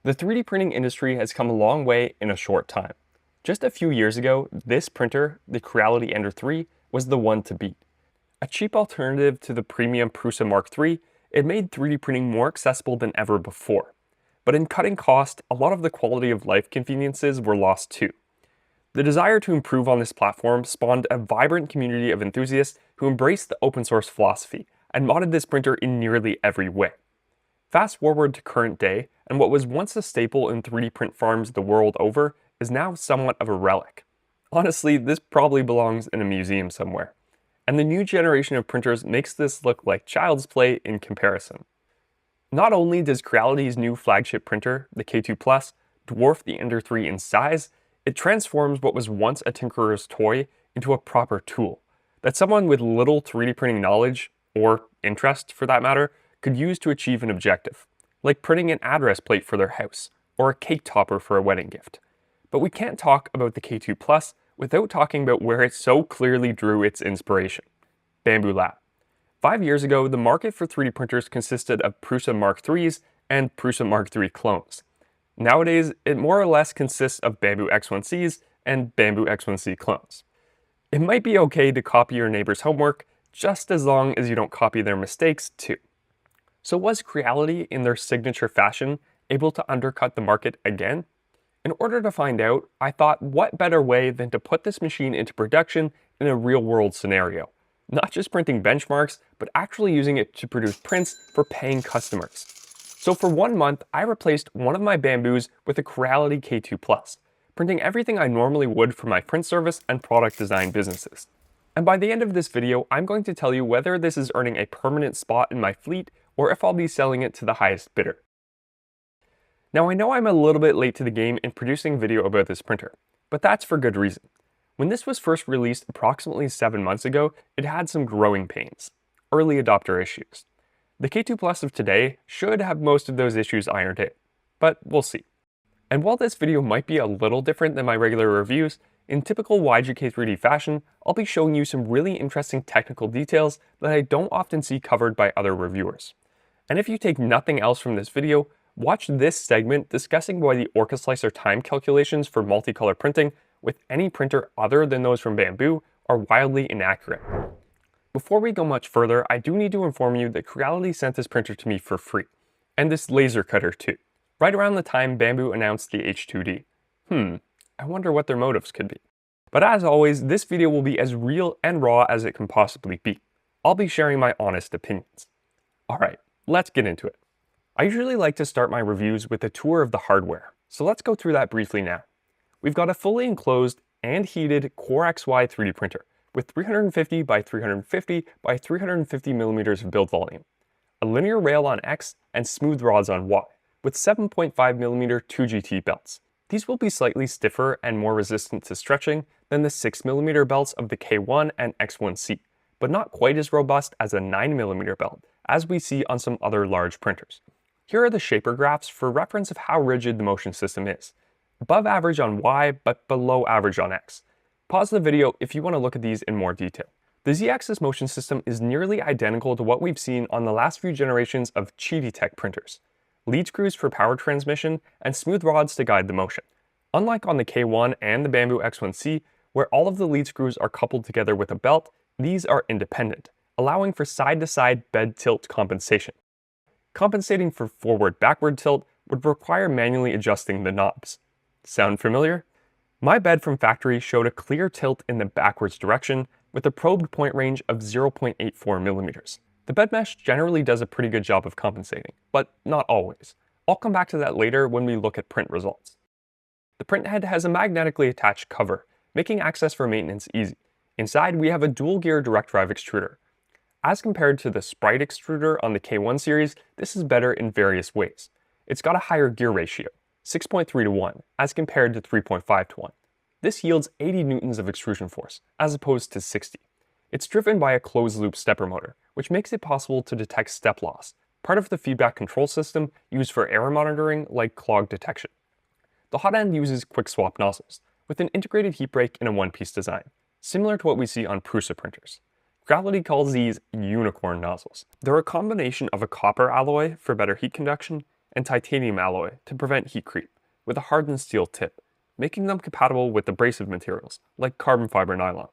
The 3D printing industry has come a long way in a short time. Just a few years ago, this printer, the Creality Ender 3, was the one to beat. A cheap alternative to the premium Prusa Mark III, it made 3D printing more accessible than ever before. But in cutting cost, a lot of the quality of life conveniences were lost too. The desire to improve on this platform spawned a vibrant community of enthusiasts who embraced the open source philosophy and modded this printer in nearly every way. Fast forward to current day, and what was once a staple in 3D print farms the world over is now somewhat of a relic. Honestly, this probably belongs in a museum somewhere. And the new generation of printers makes this look like child's play in comparison. Not only does Creality's new flagship printer, the K2 Plus, dwarf the Ender 3 in size, it transforms what was once a tinkerer's toy into a proper tool that someone with little 3D printing knowledge, or interest for that matter, could use to achieve an objective, like printing an address plate for their house, or a cake topper for a wedding gift. But we can't talk about the K2 Plus without talking about where it so clearly drew its inspiration: Bambu Lab. 5 years ago, the market for 3D printers consisted of Prusa Mark IIIs and Prusa Mark III clones. Nowadays, it more or less consists of Bambu X1Cs and Bambu X1C clones. It might be okay to copy your neighbor's homework, just as long as you don't copy their mistakes too. So was Creality, in their signature fashion, able to undercut the market again? In order to find out, I thought, what better way than to put this machine into production in a real-world scenario? Not just printing benchmarks, but actually using it to produce prints for paying customers. So for 1 month, I replaced one of my Bambus with a Creality K2 Plus, printing everything I normally would for my print service and product design businesses. And by the end of this video, I'm going to tell you whether this is earning a permanent spot in my fleet or if I'll be selling it to the highest bidder. Now I know I'm a little bit late to the game in producing video about this printer, but that's for good reason. When this was first released approximately 7 months ago, it had some growing pains, early adopter issues. The K2 Plus of today should have most of those issues ironed out, but we'll see. And while this video might be a little different than my regular reviews, in typical YGK3D fashion, I'll be showing you some really interesting technical details that I don't often see covered by other reviewers. And if you take nothing else from this video, watch this segment discussing why the OraSlicer time calculations for multicolor printing with any printer other than those from Bambu are wildly inaccurate. Before we go much further, I do need to inform you that Creality sent this printer to me for free, and this laser cutter too, right around the time Bambu announced the H2D. I wonder what their motives could be. But as always, this video will be as real and raw as it can possibly be. I'll be sharing my honest opinions. Alright, let's get into it. I usually like to start my reviews with a tour of the hardware, so let's go through that briefly now. We've got a fully enclosed and heated Core XY 3D printer with 350 by 350 by 350 millimeters of build volume, a linear rail on X and smooth rods on Y, with 7.5 millimeter 2GT belts. These will be slightly stiffer and more resistant to stretching than the 6 millimeter belts of the K1 and X1C, but not quite as robust as a 9 millimeter belt, as we see on some other large printers. Here are the shaper graphs for reference of how rigid the motion system is. Above average on Y, but below average on X. Pause the video if you want to look at these in more detail. The Z-axis motion system is nearly identical to what we've seen on the last few generations of Cheetah printers. Lead screws for power transmission and smooth rods to guide the motion. Unlike on the K1 and the Bambu X1C, where all of the lead screws are coupled together with a belt, these are independent, allowing for side-to-side bed tilt compensation. Compensating for forward-backward tilt would require manually adjusting the knobs. Sound familiar? My bed from factory showed a clear tilt in the backwards direction with a probed point range of 0.84 millimeters. The bed mesh generally does a pretty good job of compensating, but not always. I'll come back to that later when we look at print results. The Printhead has a magnetically attached cover, making access for maintenance easy. Inside, we have a dual-gear direct drive extruder. As compared to the Sprite extruder on the K1 series, this is better in various ways. It's got a higher gear ratio, 6.3 to 1, as compared to 3.5 to 1. This yields 80 newtons of extrusion force, as opposed to 60. It's driven by a closed-loop stepper motor, which makes it possible to detect step loss, part of the feedback control system used for error monitoring like clog detection. The Hotend uses quick-swap nozzles, with an integrated heat break in a one-piece design, similar to what we see on Prusa printers. Creality calls these unicorn nozzles. They're a combination of a copper alloy for better heat conduction and titanium alloy to prevent heat creep, with a hardened steel tip, making them compatible with abrasive materials like carbon fiber nylon.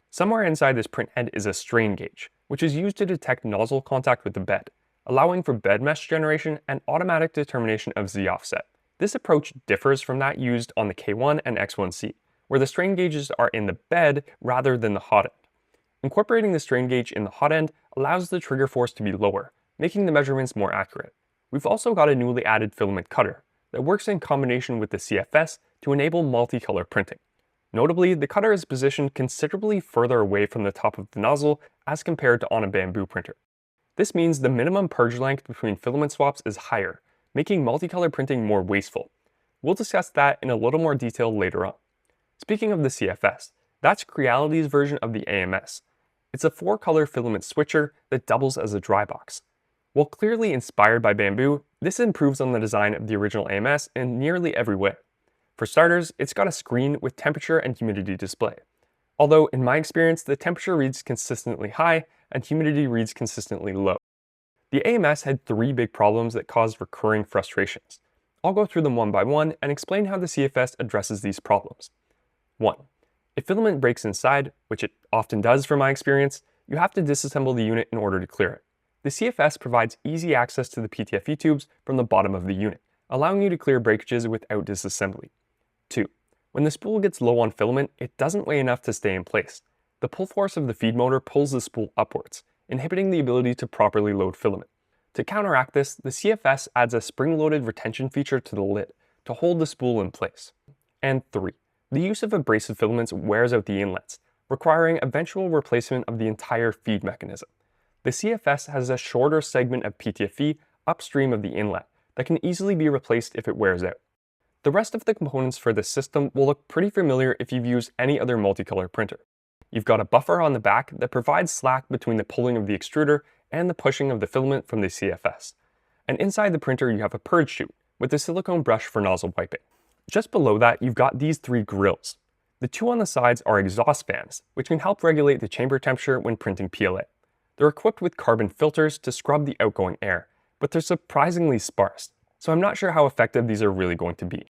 Somewhere inside this printhead is a strain gauge, which is used to detect nozzle contact with the bed, allowing for bed mesh generation and automatic determination of Z offset. This approach differs from that used on the K1 and X1C, where the strain gauges are in the bed rather than the hot end. Incorporating the strain gauge in the hot end allows the trigger force to be lower, making the measurements more accurate. We've also got a newly added filament cutter that works in combination with the CFS to enable multicolor printing. Notably, the cutter is positioned considerably further away from the top of the nozzle as compared to on a Bambu printer. This means the minimum purge length between filament swaps is higher, making multicolor printing more wasteful. We'll discuss that in a little more detail later on. Speaking of the CFS, that's Creality's version of the AMS. It's a 4-color filament switcher that doubles as a dry box. While clearly inspired by Bambu, this improves on the design of the original AMS in nearly every way. For starters, it's got a screen with temperature and humidity display. Although, in my experience, the temperature reads consistently high and humidity reads consistently low. The AMS had 3 big problems that caused recurring frustrations. I'll go through them one by one and explain how the CFS addresses these problems. 1. If filament breaks inside, which it often does from my experience, you have to disassemble the unit in order to clear it. The CFS provides easy access to the PTFE tubes from the bottom of the unit, allowing you to clear breakages without disassembly. 2. When the spool gets low on filament, it doesn't weigh enough to stay in place. The pull force of the feed motor pulls the spool upwards, inhibiting the ability to properly load filament. To counteract this, the CFS adds a spring-loaded retention feature to the lid to hold the spool in place. And 3. The use of abrasive filaments wears out the inlets, requiring eventual replacement of the entire feed mechanism. The CFS has a shorter segment of PTFE upstream of the inlet that can easily be replaced if it wears out. The rest of the components for this system will look pretty familiar if you've used any other multicolor printer. You've got a buffer on the back that provides slack between the pulling of the extruder and the pushing of the filament from the CFS. And inside the printer you have a purge chute with a silicone brush for nozzle wiping. Just below that you've got these 3 grills. The 2 on the sides are exhaust fans, which can help regulate the chamber temperature when printing PLA. They're equipped with carbon filters to scrub the outgoing air, but they're surprisingly sparse, so I'm not sure how effective these are really going to be.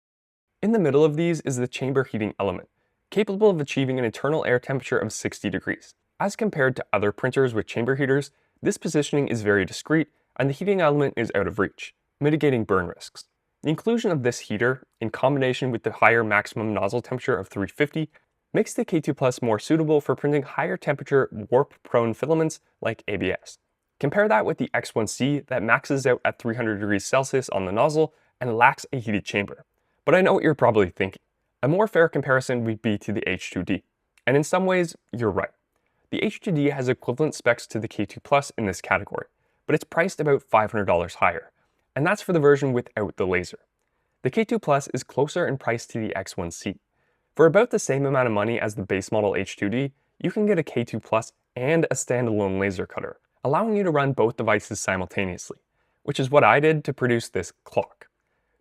In the middle of these is the chamber heating element, capable of achieving an internal air temperature of 60 degrees. As compared to other printers with chamber heaters, this positioning is very discreet and the heating element is out of reach, mitigating burn risks. The inclusion of this heater, in combination with the higher maximum nozzle temperature of 350, makes the K2 Plus more suitable for printing higher temperature warp-prone filaments like ABS. Compare that with the X1C that maxes out at 300 degrees Celsius on the nozzle and lacks a heated chamber. But I know what you're probably thinking. A more fair comparison would be to the H2D. And in some ways, you're right. The H2D has equivalent specs to the K2 Plus in this category, but it's priced about $500 higher. And that's for the version without the laser. The K2 Plus is closer in price to the X1C. For about the same amount of money as the base model H2D, you can get a K2 Plus and a standalone laser cutter, allowing you to run both devices simultaneously, which is what I did to produce this clock.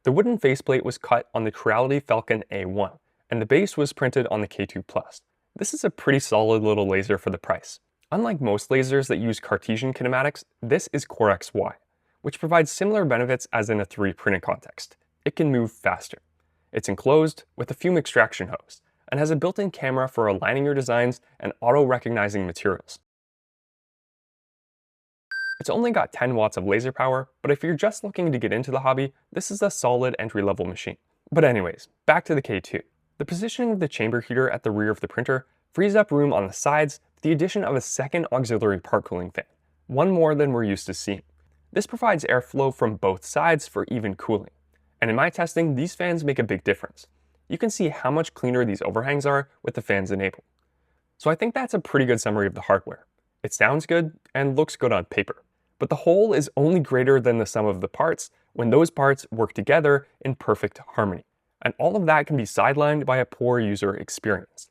The wooden faceplate was cut on the Creality Falcon A1, and the base was printed on the K2 Plus. This is a pretty solid little laser for the price. Unlike most lasers that use Cartesian kinematics, this is Core XY, which provides similar benefits as in a 3D printing context. It can move faster. It's enclosed with a fume extraction hose, and has a built-in camera for aligning your designs and auto-recognizing materials. It's only got 10 watts of laser power, but if you're just looking to get into the hobby, this is a solid entry-level machine. But anyways, back to the K2. The positioning of the chamber heater at the rear of the printer frees up room on the sides with the addition of a second auxiliary part cooling fan, one more than we're used to seeing. This provides airflow from both sides for even cooling. And in my testing, these fans make a big difference. You can see how much cleaner these overhangs are with the fans enabled. So I think that's a pretty good summary of the hardware. It sounds good and looks good on paper. But the whole is only greater than the sum of the parts when those parts work together in perfect harmony. And all of that can be sidelined by a poor user experience.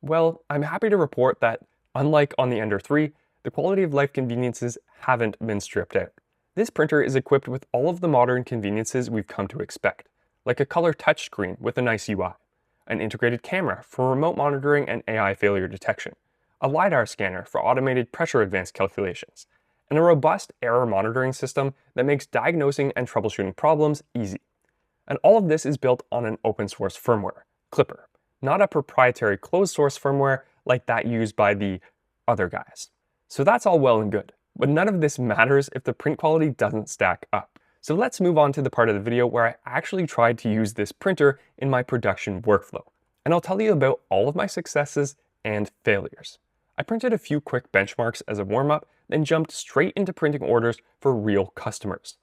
Well, I'm happy to report that, unlike on the Ender 3, the quality of life conveniences haven't been stripped out. This printer is equipped with all of the modern conveniences we've come to expect, like a color touchscreen with a nice UI, an integrated camera for remote monitoring and AI failure detection, a LiDAR scanner for automated pressure advance calculations, and a robust error monitoring system that makes diagnosing and troubleshooting problems easy. And all of this is built on an open source firmware, Clipper, not a proprietary closed source firmware like that used by the other guys. So that's all well and good, but none of this matters if the print quality doesn't stack up. So let's move on to the part of the video where I actually tried to use this printer in my production workflow, and I'll tell you about all of my successes and failures. I printed a few quick benchmarks as a warm-up, then jumped straight into printing orders for real customers.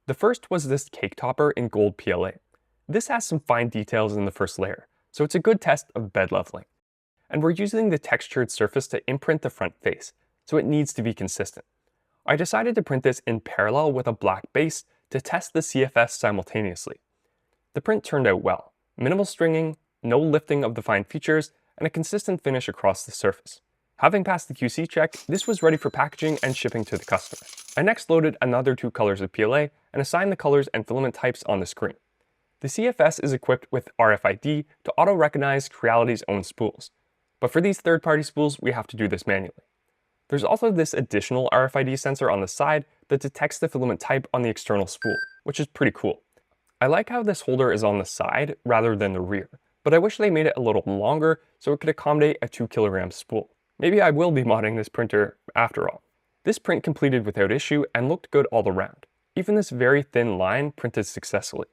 The first was this cake topper in gold PLA. This has some fine details in the first layer, so it's a good test of bed leveling. And we're using the textured surface to imprint the front face, so it needs to be consistent. I decided to print this in parallel with a black base to test the CFS simultaneously. The print turned out well. Minimal stringing, no lifting of the fine features, and a consistent finish across the surface. Having passed the QC check, this was ready for packaging and shipping to the customer. I next loaded another 2 colors of PLA and assigned the colors and filament types on the screen. The CFS is equipped with RFID to auto-recognize Creality's own spools, but for these third-party spools, we have to do this manually. There's also this additional RFID sensor on the side that detects the filament type on the external spool, which is pretty cool. I like how this holder is on the side rather than the rear, but I wish they made it a little longer so it could accommodate a 2 kilogram spool. Maybe I will be modding this printer after all. This print completed without issue and looked good all around. Even this very thin line printed successfully.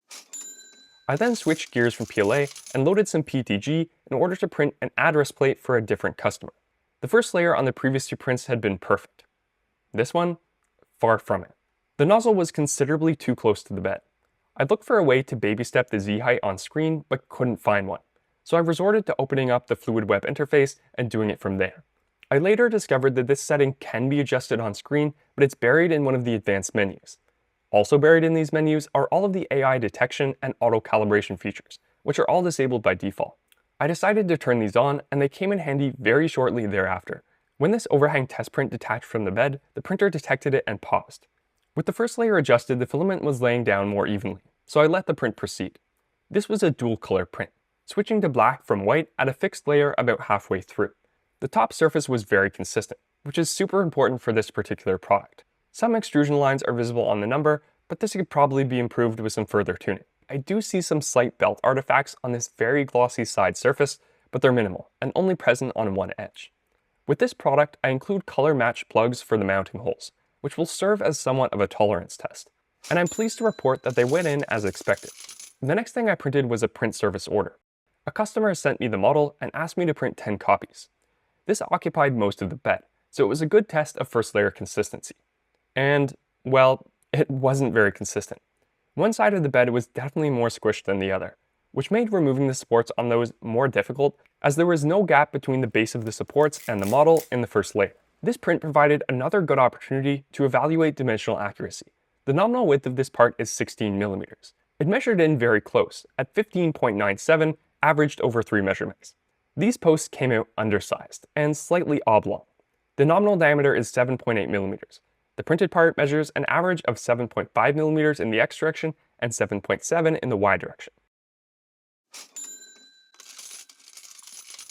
I then switched gears from PLA and loaded some PETG in order to print an address plate for a different customer. The first layer on the previous 2 prints had been perfect. This one, far from it. The nozzle was considerably too close to the bed. I looked for a way to baby step the Z height on screen, but couldn't find one. So I resorted to opening up the Fluid Web interface and doing it from there. I later discovered that this setting can be adjusted on screen, but it's buried in one of the advanced menus. Also buried in these menus are all of the AI detection and auto-calibration features, which are all disabled by default. I decided to turn these on, and they came in handy very shortly thereafter. When this overhang test print detached from the bed, the printer detected it and paused. With the first layer adjusted, the filament was laying down more evenly, so I let the print proceed. This was a dual color print, switching to black from white at a fixed layer about halfway through. The top surface was very consistent, which is super important for this particular product. Some extrusion lines are visible on the number, but this could probably be improved with some further tuning. I do see some slight belt artifacts on this very glossy side surface, but they're minimal and only present on one edge. With this product, I include color matched plugs for the mounting holes, which will serve as somewhat of a tolerance test. And I'm pleased to report that they went in as expected. The next thing I printed was a print service order. A customer sent me the model and asked me to print 10 copies. This occupied most of the bed, so it was a good test of first layer consistency. And, well, it wasn't very consistent. One side of the bed was definitely more squished than the other, which made removing the supports on those more difficult as there was no gap between the base of the supports and the model in the first layer. This print provided another good opportunity to evaluate dimensional accuracy. The nominal width of this part is 16 millimeters. It measured in very close, at 15.97, averaged over 3 measurements. These posts came out undersized and slightly oblong. The nominal diameter is 7.8 millimeters. The printed part measures an average of 7.5 millimeters in the X direction and 7.7 in the Y direction.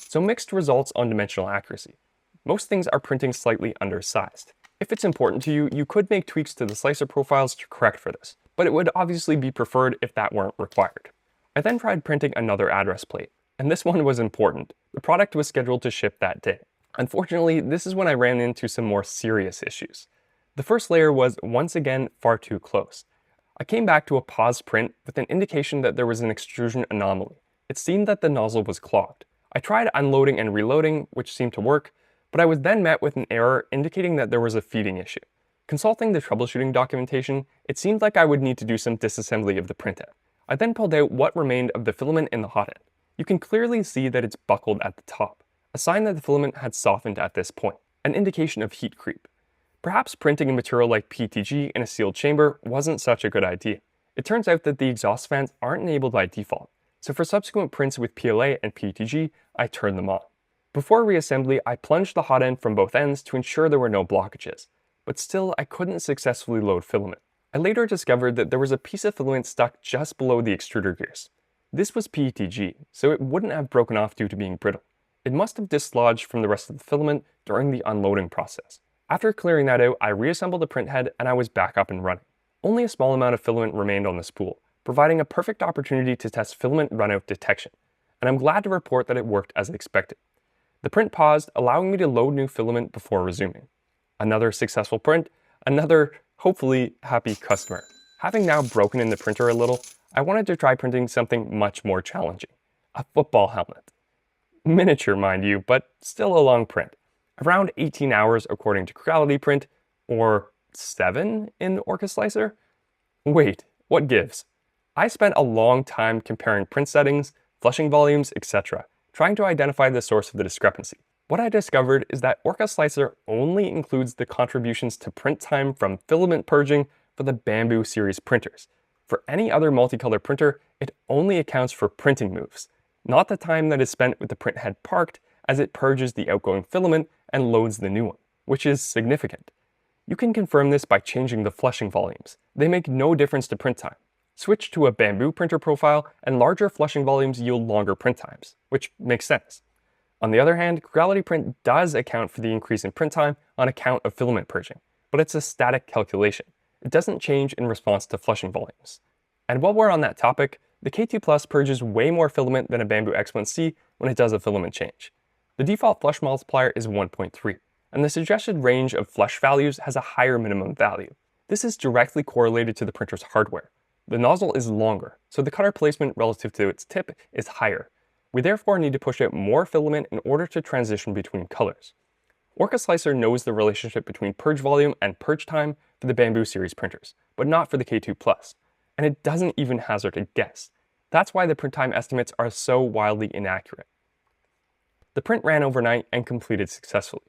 So mixed results on dimensional accuracy. Most things are printing slightly undersized. If it's important to you, you could make tweaks to the slicer profiles to correct for this, but it would obviously be preferred if that weren't required. I then tried printing another address plate, and this one was important. The product was scheduled to ship that day. Unfortunately, this is when I ran into some more serious issues. The first layer was once again far too close. I came back to a paused print with an indication that there was an extrusion anomaly. It seemed that the nozzle was clogged. I tried unloading and reloading, which seemed to work, but I was then met with an error indicating that there was a feeding issue. Consulting the troubleshooting documentation, it seemed like I would need to do some disassembly of the printhead. I then pulled out what remained of the filament in the hotend. You can clearly see that it's buckled at the top, a sign that the filament had softened at this point, an indication of heat creep. Perhaps printing a material like PETG in a sealed chamber wasn't such a good idea. It turns out that the exhaust fans aren't enabled by default, so for subsequent prints with PLA and PETG, I turned them on. Before reassembly, I plunged the hot end from both ends to ensure there were no blockages, but still I couldn't successfully load filament. I later discovered that there was a piece of filament stuck just below the extruder gears. This was PETG, so it wouldn't have broken off due to being brittle. It must have dislodged from the rest of the filament during the unloading process. After clearing that out, I reassembled the printhead and I was back up and running. Only a small amount of filament remained on the spool, providing a perfect opportunity to test filament runout detection, and I'm glad to report that it worked as expected. The print paused, allowing me to load new filament before resuming. Another successful print, another hopefully happy customer. Having now broken in the printer a little, I wanted to try printing something much more challenging, a football helmet. Miniature, mind you, but still a long print. Around 18 hours according to Creality Print, or 7 in OraSlicer? Wait, what gives? I spent a long time comparing print settings, flushing volumes, etc., trying to identify the source of the discrepancy. What I discovered is that OraSlicer only includes the contributions to print time from filament purging for the Bambu series printers. For any other multicolor printer, it only accounts for printing moves, not the time that is spent with the printhead parked as it purges the outgoing filament and loads the new one, which is significant. You can confirm this by changing the flushing volumes. They make no difference to print time. Switch to a Bambu printer profile and larger flushing volumes yield longer print times, which makes sense. On the other hand, Creality Print does account for the increase in print time on account of filament purging, but it's a static calculation. It doesn't change in response to flushing volumes. And while we're on that topic, the K2 Plus purges way more filament than a Bambu X1C when it does a filament change. The default flush multiplier is 1.3, and the suggested range of flush values has a higher minimum value. This is directly correlated to the printer's hardware. The nozzle is longer, so the cutter placement relative to its tip is higher. We therefore need to push out more filament in order to transition between colors. OraSlicer knows the relationship between purge volume and purge time for the Bambu series printers, but not for the K2 Plus, and it doesn't even hazard a guess. That's why the print time estimates are so wildly inaccurate. The print ran overnight and completed successfully.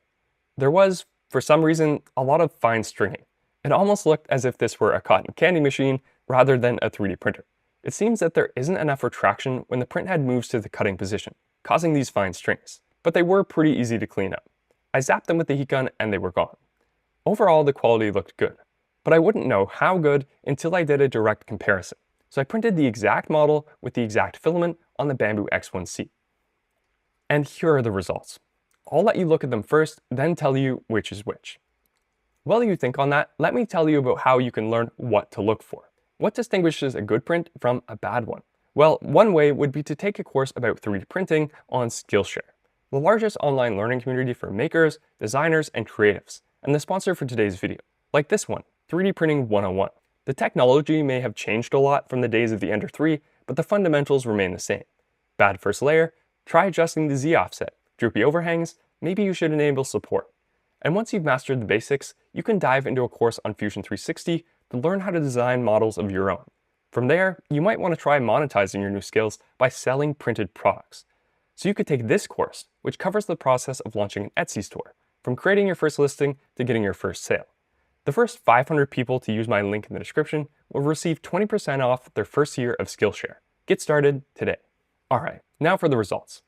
There was, for some reason, a lot of fine stringing. It almost looked as if this were a cotton candy machine rather than a 3D printer. It seems that there isn't enough retraction when the printhead moves to the cutting position, causing these fine strings, but they were pretty easy to clean up. I zapped them with the heat gun and they were gone. Overall, the quality looked good, but I wouldn't know how good until I did a direct comparison. So I printed the exact model with the exact filament on the Bambu X1C. And here are the results. I'll let you look at them first, then tell you which is which. While you think on that, let me tell you about how you can learn what to look for. What distinguishes a good print from a bad one? Well, one way would be to take a course about 3D printing on Skillshare, the largest online learning community for makers, designers, and creatives, and the sponsor for today's video, like this one, 3D Printing 101. The technology may have changed a lot from the days of the Ender 3, but the fundamentals remain the same. Bad first layer? Try adjusting the Z offset. Droopy overhangs? Maybe you should enable support. And once you've mastered the basics, you can dive into a course on Fusion 360 to learn how to design models of your own. From there, you might want to try monetizing your new skills by selling printed products. So you could take this course, which covers the process of launching an Etsy store, from creating your first listing to getting your first sale. The first 500 people to use my link in the description will receive 20% off their first year of Skillshare. Get started today. Alright, now for the results.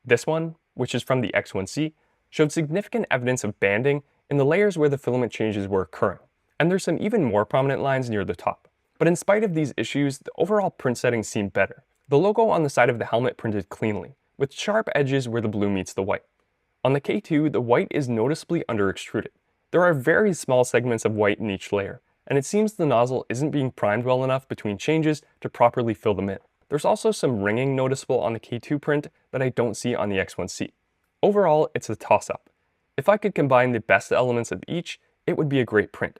This one, which is from the X1C, showed significant evidence of banding in the layers where the filament changes were occurring, and there's some even more prominent lines near the top. But in spite of these issues, the overall print settings seemed better. The logo on the side of the helmet printed cleanly, with sharp edges where the blue meets the white. On the K2, the white is noticeably under-extruded. There are very small segments of white in each layer, and it seems the nozzle isn't being primed well enough between changes to properly fill them in. There's also some ringing noticeable on the K2 print that I don't see on the X1C. Overall, it's a toss-up. If I could combine the best elements of each, it would be a great print.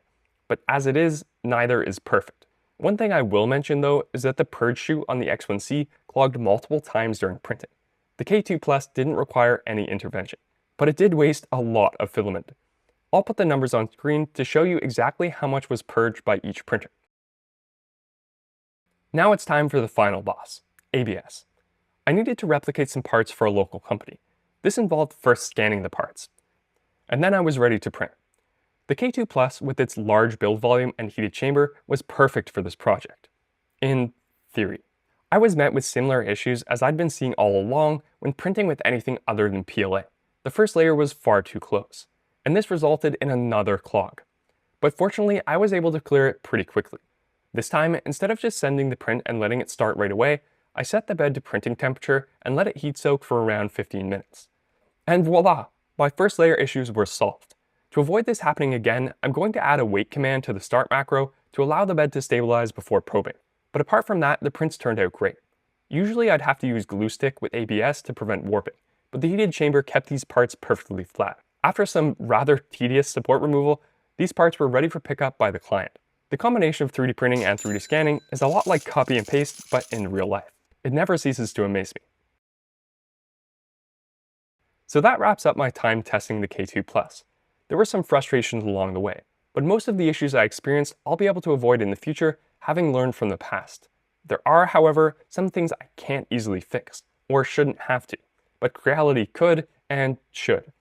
But as it is, neither is perfect. One thing I will mention though is that the purge chute on the X1C clogged multiple times during printing. The K2 Plus didn't require any intervention, but it did waste a lot of filament. I'll put the numbers on screen to show you exactly how much was purged by each printer. Now it's time for the final boss, ABS. I needed to replicate some parts for a local company. This involved first scanning the parts, and then I was ready to print. The K2 Plus, with its large build volume and heated chamber, was perfect for this project. In theory. I was met with similar issues as I'd been seeing all along when printing with anything other than PLA. The first layer was far too close, and this resulted in another clog. But fortunately, I was able to clear it pretty quickly. This time, instead of just sending the print and letting it start right away, I set the bed to printing temperature and let it heat soak for around 15 minutes. And voila! My first layer issues were solved. To avoid this happening again, I'm going to add a wait command to the start macro to allow the bed to stabilize before probing. But apart from that, the prints turned out great. Usually I'd have to use glue stick with ABS to prevent warping, but the heated chamber kept these parts perfectly flat. After some rather tedious support removal, these parts were ready for pickup by the client. The combination of 3D printing and 3D scanning is a lot like copy and paste, but in real life. It never ceases to amaze me. So that wraps up my time testing the K2+. There were some frustrations along the way, but most of the issues I experienced I'll be able to avoid in the future, having learned from the past. There are, however, some things I can't easily fix, or shouldn't have to, but Creality could and should,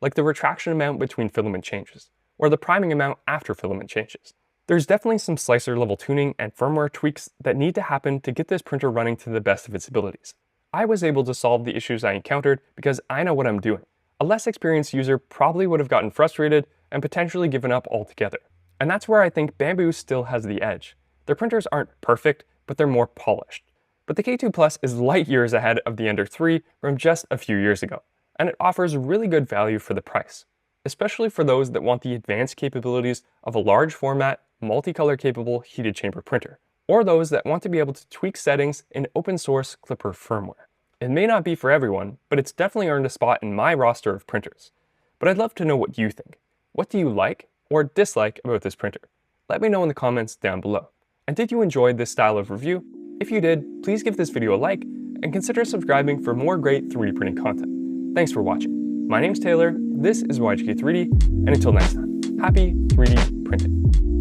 like the retraction amount between filament changes, or the priming amount after filament changes. There's definitely some slicer level tuning and firmware tweaks that need to happen to get this printer running to the best of its abilities. I was able to solve the issues I encountered because I know what I'm doing. A less experienced user probably would have gotten frustrated and potentially given up altogether. And that's where I think Bambu still has the edge. Their printers aren't perfect, but they're more polished. But the K2+ is light years ahead of the Ender 3 from just a few years ago, and it offers really good value for the price, especially for those that want the advanced capabilities of a large format, multicolor capable heated chamber printer, or those that want to be able to tweak settings in open source Clipper firmware. It may not be for everyone, but it's definitely earned a spot in my roster of printers. But I'd love to know what you think. What do you like or dislike about this printer? Let me know in the comments down below. And did you enjoy this style of review? If you did, please give this video a like and consider subscribing for more great 3D printing content. Thanks for watching. My name's Taylor, this is YGK3D, and until next time, happy 3D printing.